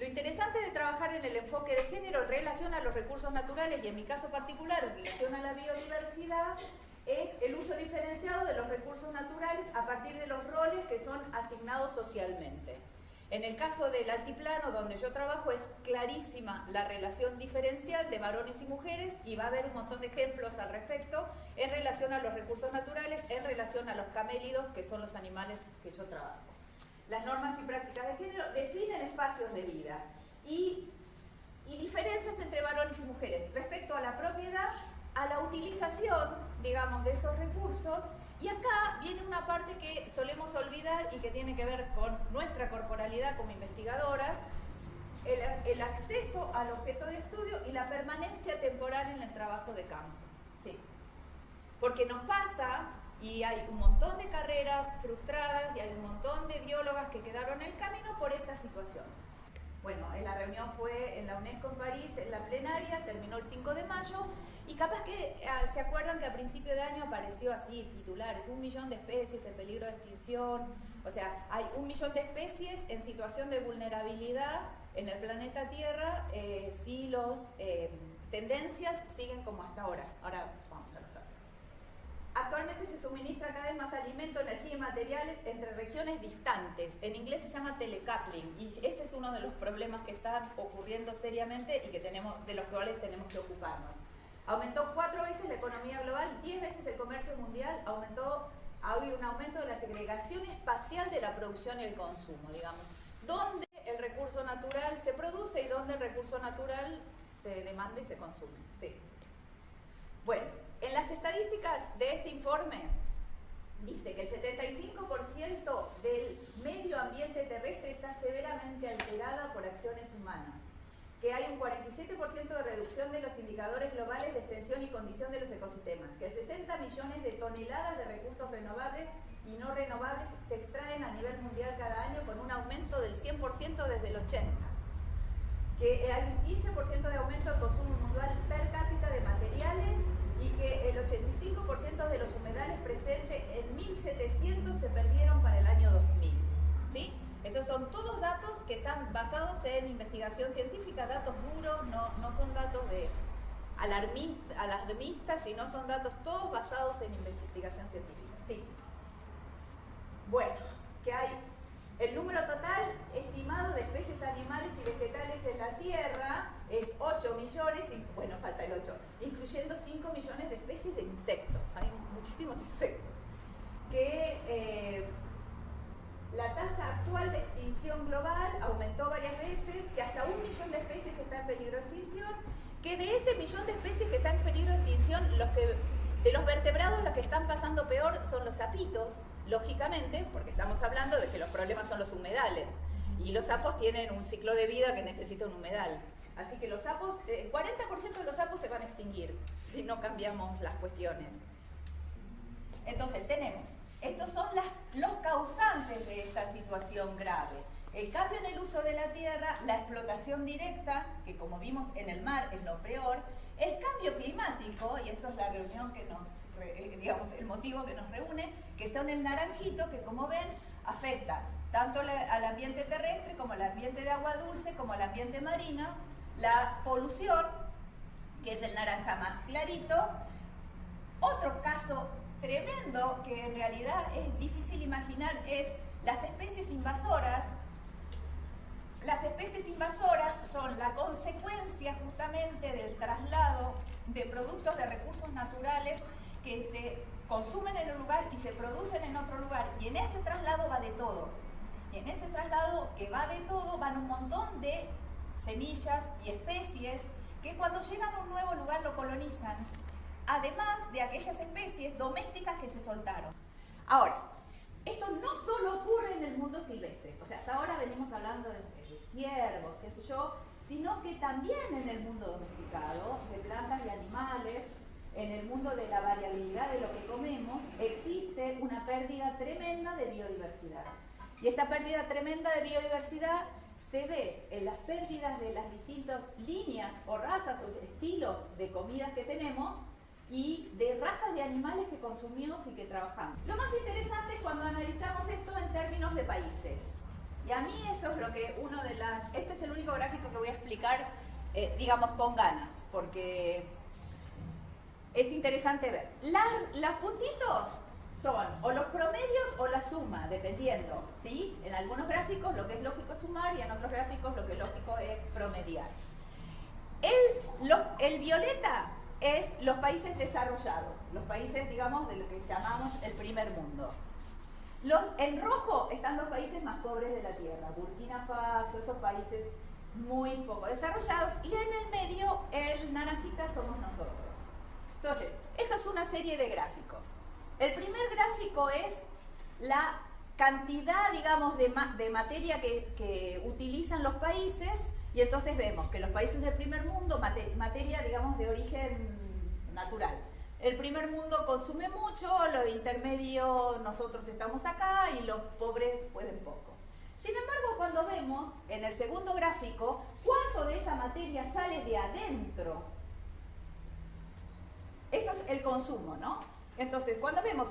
Lo interesante de trabajar en el enfoque de género en relación a los recursos naturales y en mi caso particular en relación a la biodiversidad es el uso diferenciado de los recursos naturales a partir de los roles que son asignados socialmente. En el caso del altiplano donde yo trabajo es clarísima la relación diferencial de varones y mujeres y va a haber un montón de ejemplos al respecto en relación a los recursos naturales, en relación a los camélidos que son los animales que yo trabajo. Las normas y prácticas de género definen espacios de vida y diferencias entre varones y mujeres respecto a la propiedad, a la utilización, digamos, de esos recursos. Y acá viene una parte que solemos olvidar y que tiene que ver con nuestra corporalidad como investigadoras, el acceso al objeto de estudio y la permanencia temporal en el trabajo de campo. Sí. Porque nos pasa, y hay un montón de carreras frustradas y hay un montón de biólogas que quedaron en el camino por esta situación. Bueno, la reunión fue en la UNESCO en París, en la plenaria, terminó el 5 de mayo, y capaz que se acuerdan que a principio de año apareció así, titulares, 1 millón de especies en peligro de extinción, o sea, hay 1 millón de especies en situación de vulnerabilidad en el planeta Tierra si las tendencias siguen como hasta ahora. Ahora vamos a los datos. Actualmente se suministra cada vez más alimento, energía y materiales entre regiones distantes. En inglés se llama telecoupling y ese es uno de los problemas que están ocurriendo seriamente y que de los cuales tenemos que ocuparnos. Aumentó 4 veces la economía global, 10 veces el comercio mundial, ha habido un aumento de la segregación espacial de la producción y el consumo, digamos. Dónde el recurso natural se produce y dónde el recurso natural se demanda y se consume. Sí. Bueno, en las estadísticas de este informe dice que el 75% del medio ambiente terrestre está severamente alterada por acciones humanas, que hay un 47% de reducción de los indicadores globales de extensión y condición de los ecosistemas, que 60 millones de toneladas de recursos renovables y no renovables se extraen a nivel mundial cada año con un aumento del 100% desde el 80, que hay un 15% de aumento del consumo mundial per cápita de materiales y que el 85% de los humedales presentes en 1700 se perdieron para el año 2000. ¿Sí? Estos son todos datos que están basados en investigación científica, datos duros, no son datos de alarmistas, sino son datos todos basados en investigación científica. Sí. Bueno, que hay el número total estimado de especies animales y vegetales en la Tierra es 8 millones, y bueno, falta el 8, incluyendo 5 millones de especies de insectos. Hay muchísimos insectos. Que la tasa actual de extinción global aumentó varias veces, que hasta 1 millón de especies está en peligro de extinción, que de ese millón de especies que están en peligro de extinción, de los vertebrados los que están pasando peor son los sapitos, lógicamente, porque estamos hablando de que los problemas son los humedales, y los sapos tienen un ciclo de vida que necesita un humedal. Así que los sapos, el 40% de los sapos se van a extinguir si no cambiamos las cuestiones. Entonces estos son los causantes de esta situación grave. El cambio en el uso de la tierra, la explotación directa, que como vimos en el mar es lo peor, el cambio climático, y eso es la reunión que digamos, el motivo que nos reúne, que son el naranjito, que como ven, afecta tanto al ambiente terrestre como al ambiente de agua dulce, como al ambiente marino, la polución, que es el naranja más clarito. Otro caso tremendo que en realidad es difícil imaginar es las especies invasoras. Las especies invasoras son la consecuencia justamente del traslado de productos de recursos naturales que se consumen en un lugar y se producen en otro lugar, y en ese traslado va de todo. Y en ese traslado que va de todo van un montón de semillas y especies que cuando llegan a un nuevo lugar lo colonizan, además de aquellas especies domésticas que se soltaron. Ahora, esto no solo ocurre en el mundo silvestre, o sea, hasta ahora venimos hablando de ciervos, qué sé yo, sino que también en el mundo domesticado, de plantas y animales, en el mundo de la variabilidad de lo que comemos, existe una pérdida tremenda de biodiversidad. Y esta pérdida tremenda de biodiversidad se ve en las pérdidas de las distintas líneas o razas o estilos de comidas que tenemos y de razas de animales que consumimos y que trabajamos. Lo más interesante es cuando analizamos esto en términos de países. Y a mí eso es lo que este es el único gráfico que voy a explicar, digamos, con ganas, porque es interesante ver. Los puntitos son o los promedios o la suma, dependiendo, ¿sí? En algunos gráficos lo que es lógico es sumar y en otros gráficos lo que es lógico es promediar. El violeta es los países desarrollados, los países, digamos, de lo que llamamos el primer mundo. En rojo están los países más pobres de la Tierra, Burkina Faso, esos países muy poco desarrollados, y en el medio, el naranjita, somos nosotros. Entonces, esto es una serie de gráficos. El primer gráfico es la cantidad, digamos, de materia que utilizan los países, y entonces vemos que los países del primer mundo, materia, digamos, de origen natural. El primer mundo consume mucho, lo intermedio nosotros estamos acá y los pobres pueden poco. Sin embargo, cuando vemos en el segundo gráfico cuánto de esa materia sale de adentro, esto es el consumo, ¿no? Entonces, cuando vemos,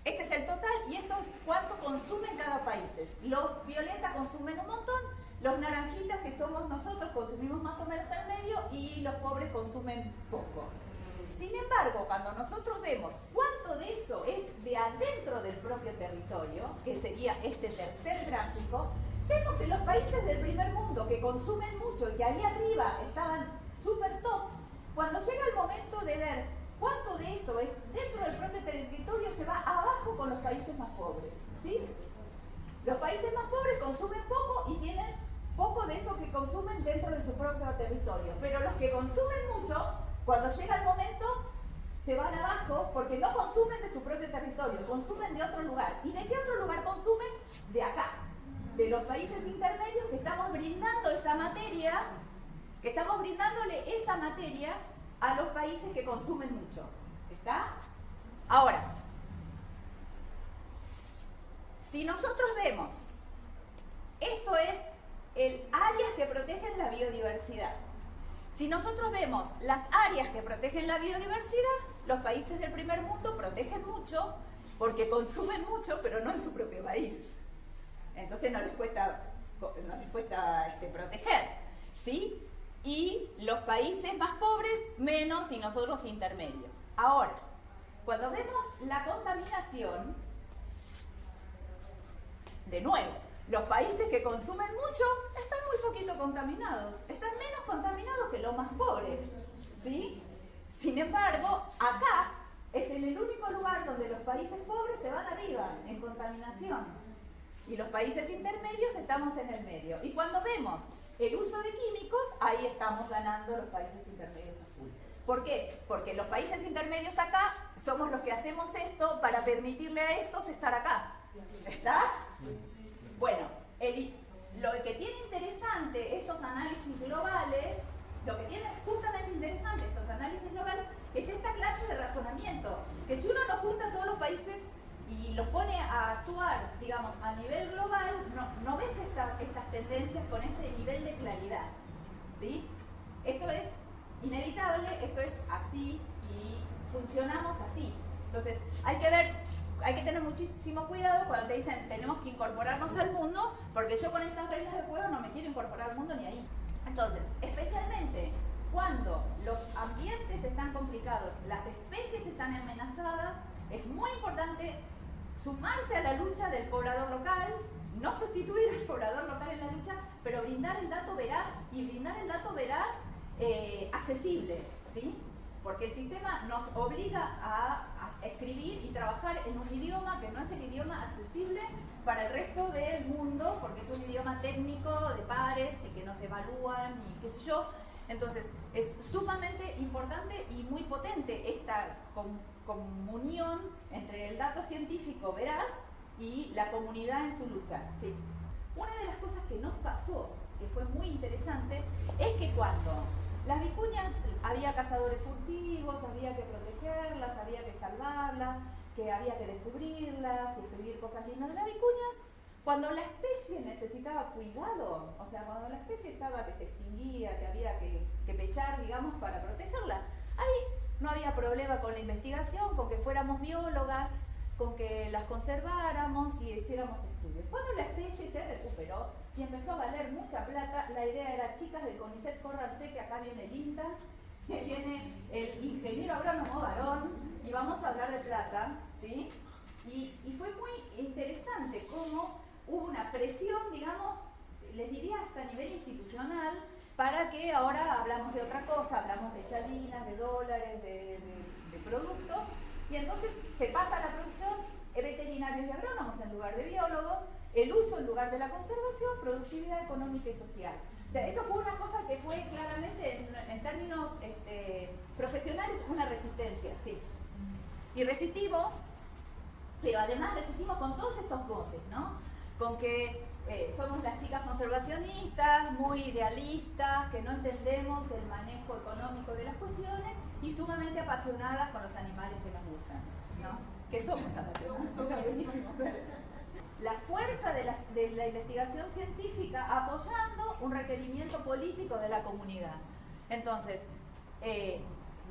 este es el total y esto es cuánto consumen cada país. Los violetas consumen un montón, los naranjitas, que somos nosotros, consumimos más o menos el medio y los pobres consumen poco. Sin embargo, cuando nosotros vemos cuánto de eso es de adentro del propio territorio, que sería este tercer gráfico, vemos que los países del primer mundo que consumen mucho y que ahí arriba estaban súper top, cuando llega el momento de ver cuánto de eso es dentro del propio territorio, se va abajo con los países más pobres, ¿sí? Los países más pobres consumen poco y tienen poco de eso que consumen dentro de su propio territorio, pero los que consumen mucho, cuando llega el momento, se van abajo porque no consumen de su propio territorio, consumen de otro lugar. ¿Y de qué otro lugar consumen? De acá, de los países intermedios, que estamos brindando esa materia, que estamos brindándole esa materia a los países que consumen mucho. ¿Está? Ahora, si nosotros vemos, esto es el áreas que protegen la biodiversidad. Si nosotros vemos las áreas que protegen la biodiversidad, los países del primer mundo protegen mucho porque consumen mucho, pero no en su propio país. Entonces no les cuesta proteger, ¿sí? Y los países más pobres menos y nosotros intermedios. Ahora, cuando vemos la contaminación, de nuevo, los países que consumen mucho están muy poquito contaminados, están menos contaminados que los más pobres, ¿sí? Sin embargo, acá es en el único lugar donde los países pobres se van arriba en contaminación y los países intermedios estamos en el medio. Y cuando vemos el uso de químicos, ahí estamos ganando los países intermedios azul. ¿Por qué? Porque los países intermedios acá somos los que hacemos esto para permitirle a estos estar acá. ¿Está? Bueno, lo que tiene interesante estos análisis globales, lo que tiene justamente interesante estos análisis globales, es esta clase de razonamiento, que si uno nos junta a todos los países y los pone a actuar, digamos, a nivel global, no ves estas tendencias con este nivel de claridad, ¿sí? Esto es inevitable, esto es así y funcionamos así. Entonces, hay que tener muchísimo cuidado cuando te dicen tenemos que incorporarnos al mundo, porque yo con estas reglas de juego no me quiero incorporar al mundo ni ahí. Entonces, especialmente cuando los ambientes están complicados, las especies están amenazadas, es muy importante sumarse a la lucha del poblador local, no sustituir al poblador local en la lucha, pero brindar el dato veraz y brindar el dato veraz accesible, ¿sí? Porque el sistema nos obliga a escribir y trabajar en un idioma que no es el idioma accesible para el resto del mundo, porque es un idioma técnico de pares y que nos evalúan y qué sé yo. Entonces, es sumamente importante y muy potente esta comunión entre el dato científico veraz y la comunidad en su lucha. Sí. Una de las cosas que nos pasó, que fue muy interesante, es que cuando las vicuñas, había cazadores furtivos, había que protegerlas, había que salvarlas, que había que descubrirlas y escribir cosas lindas de las vicuñas. Cuando la especie necesitaba cuidado, o sea, cuando la especie estaba que se extinguía, que había que pechar, digamos, para protegerla, ahí no había problema con la investigación, con que fuéramos biólogas, con que las conserváramos y hiciéramos estudios. Cuando la especie se recuperó y empezó a valer mucha plata, la idea era, chicas del CONICET, córranse que acá viene el INTA, que viene el ingeniero agrónomo varón, y vamos a hablar de plata, ¿sí? Y fue muy interesante cómo hubo una presión, digamos, les diría hasta a nivel institucional, para que ahora hablamos de otra cosa, hablamos de chalinas, de dólares, de productos, y entonces se pasa a la producción veterinarios y agrónomos en lugar de biólogos, el uso en lugar de la conservación, productividad económica y social. O sea, eso fue una cosa que fue claramente, en términos profesionales, una resistencia, sí. Y resistimos, pero además resistimos con todos estos voces, ¿no? Con que somos las chicas conservacionistas, muy idealistas, que no entendemos el manejo económico de las cuestiones y sumamente apasionadas con los animales que nos gustan, ¿no? Que somos apasionadas. La fuerza de la investigación científica apoyando un requerimiento político de la comunidad. Entonces,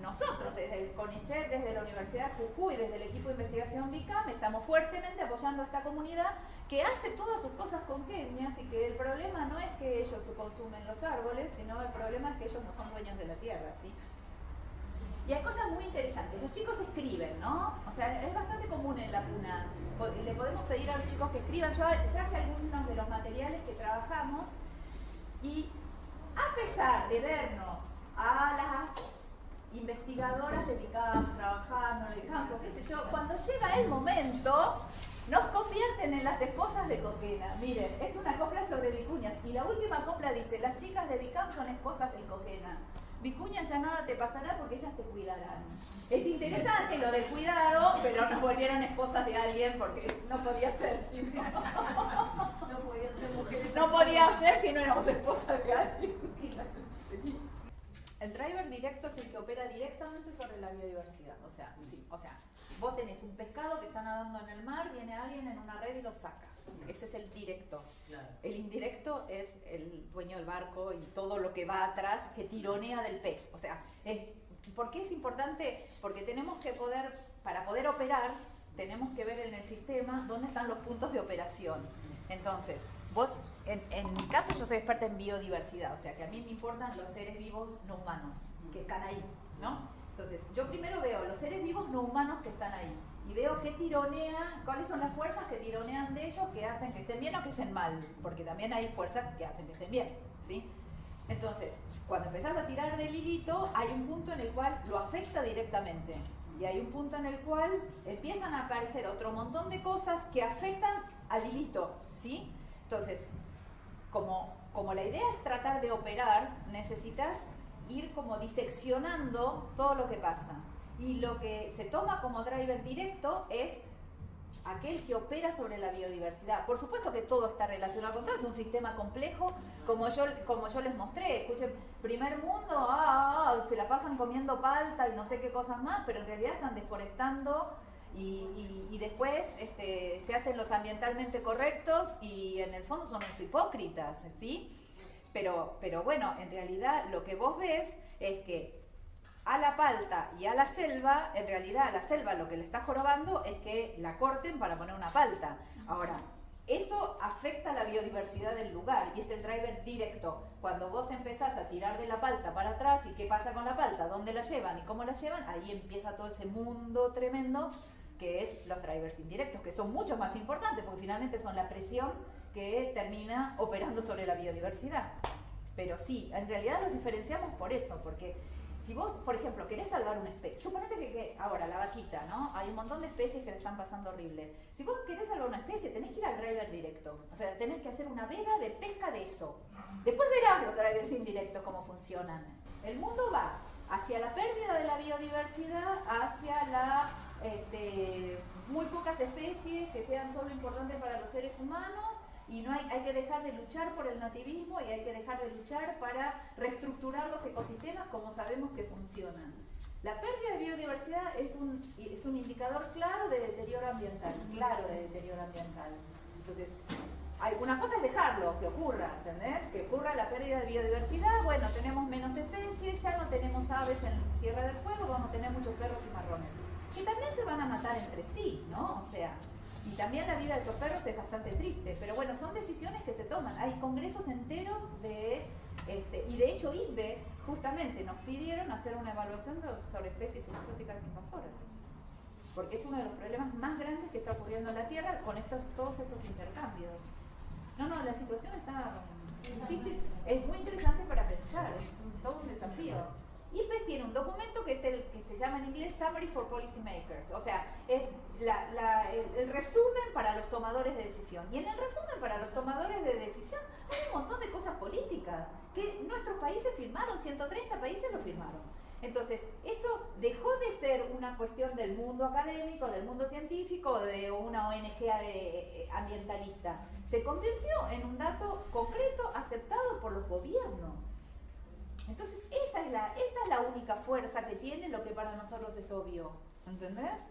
nosotros desde el CONICET, desde la Universidad de Jujuy, desde el equipo de investigación BICAM, estamos fuertemente apoyando a esta comunidad que hace todas sus cosas con kenias y que el problema no es que ellos consumen los árboles, sino el problema es que ellos no son dueños de la tierra, ¿sí? Y hay cosas muy interesantes. Los chicos escriben, ¿no? O sea, es bastante común en la PUNA. Le podemos pedir a los chicos que escriban. Yo traje algunos de los materiales que trabajamos y a pesar de vernos a las investigadoras de BICAM trabajando en el campo, qué sé yo, cuando llega el momento nos convierten en las esposas de Cojena. Miren, es una copla sobre vicuñas y la última copla dice: las chicas de BICAM son esposas del Cojena. Vicuña, ya nada te pasará porque ellas te cuidarán. Es interesante lo del cuidado, pero nos volvieron esposas de alguien porque no podía ser si no. No podía ser mujeres. No podía ser si no éramos esposas de alguien. El driver directo es el que opera directamente sobre la biodiversidad. O sea, sí, o sea, vos tenés un pescado que está nadando en el mar, viene alguien en una red y lo saca. Ese es el directo. El indirecto es el dueño del barco y todo lo que va atrás que tironea del pez. O sea, ¿por qué es importante? Porque tenemos que poder, para poder operar, tenemos que ver en el sistema dónde están los puntos de operación. Entonces, vos, en mi caso, yo soy experta en biodiversidad, o sea que a mí me importan los seres vivos no humanos que están ahí, ¿no? Entonces, yo primero veo los seres vivos no humanos que están ahí y veo qué tironea, cuáles son las fuerzas que tironean de ellos que hacen que estén bien o que estén mal, porque también hay fuerzas que hacen que estén bien, ¿sí? Entonces, cuando empezás a tirar del hilito, hay un punto en el cual lo afecta directamente y hay un punto en el cual empiezan a aparecer otro montón de cosas que afectan al hilito, ¿sí? Entonces, como la idea es tratar de operar, necesitas ir como diseccionando todo lo que pasa. Y lo que se toma como driver directo es aquel que opera sobre la biodiversidad. Por supuesto que todo está relacionado con todo, es un sistema complejo, como yo les mostré. Escuchen, primer mundo, se la pasan comiendo palta y no sé qué cosas más, pero en realidad están deforestando y después se hacen los ambientalmente correctos y en el fondo son unos hipócritas, ¿sí? Pero bueno, en realidad lo que vos ves es que a la palta y a la selva, en realidad a la selva lo que le está jorobando es que la corten para poner una palta. Ahora, eso afecta a la biodiversidad del lugar y es el driver directo. Cuando vos empezás a tirar de la palta para atrás y qué pasa con la palta, dónde la llevan y cómo la llevan, ahí empieza todo ese mundo tremendo que es los drivers indirectos, que son mucho más importantes porque finalmente son la presión que termina operando sobre la biodiversidad. Pero sí, en realidad los diferenciamos por eso, porque si vos, por ejemplo, querés salvar una especie, suponete que ahora la vaquita, ¿no? Hay un montón de especies que le están pasando horrible. Si vos querés salvar una especie, tenés que ir al driver directo. O sea, tenés que hacer una veda de pesca de eso. Después verás los drivers indirectos cómo funcionan. El mundo va hacia la pérdida de la biodiversidad, hacia la muy pocas especies que sean solo importantes para los seres humanos. Y no hay que dejar de luchar por el nativismo y hay que dejar de luchar para reestructurar los ecosistemas como sabemos que funcionan. La pérdida de biodiversidad es un indicador claro de deterioro ambiental, Entonces, Una cosa es dejarlo, que ocurra, ¿entendés? Que ocurra la pérdida de biodiversidad, bueno, tenemos menos especies, ya no tenemos aves en Tierra del Fuego, vamos a tener muchos perros y marrones. Que también se van a matar entre sí, ¿no? O sea, y también la vida de esos perros es bastante triste, pero bueno, son decisiones que se toman. Hay congresos enteros de, y de hecho IPBES justamente nos pidieron hacer una evaluación sobre especies exóticas invasoras, porque es uno de los problemas más grandes que está ocurriendo en la Tierra con todos estos intercambios. No, la situación está difícil, es muy interesante para pensar, es todo un desafío. IPBES tiene un documento que es el que se llama en inglés Summary for Policymakers, o sea, es el resumen para los tomadores de decisión. Y en el resumen para los tomadores de decisión hay un montón de cosas políticas que nuestros países firmaron, 130 países lo firmaron. Entonces, eso dejó de ser una cuestión del mundo académico, del mundo científico, de una ONG ambientalista. Se convirtió en un dato concreto aceptado por los gobiernos. Entonces, esa es la única fuerza que tiene lo que para nosotros es obvio. ¿Entendés?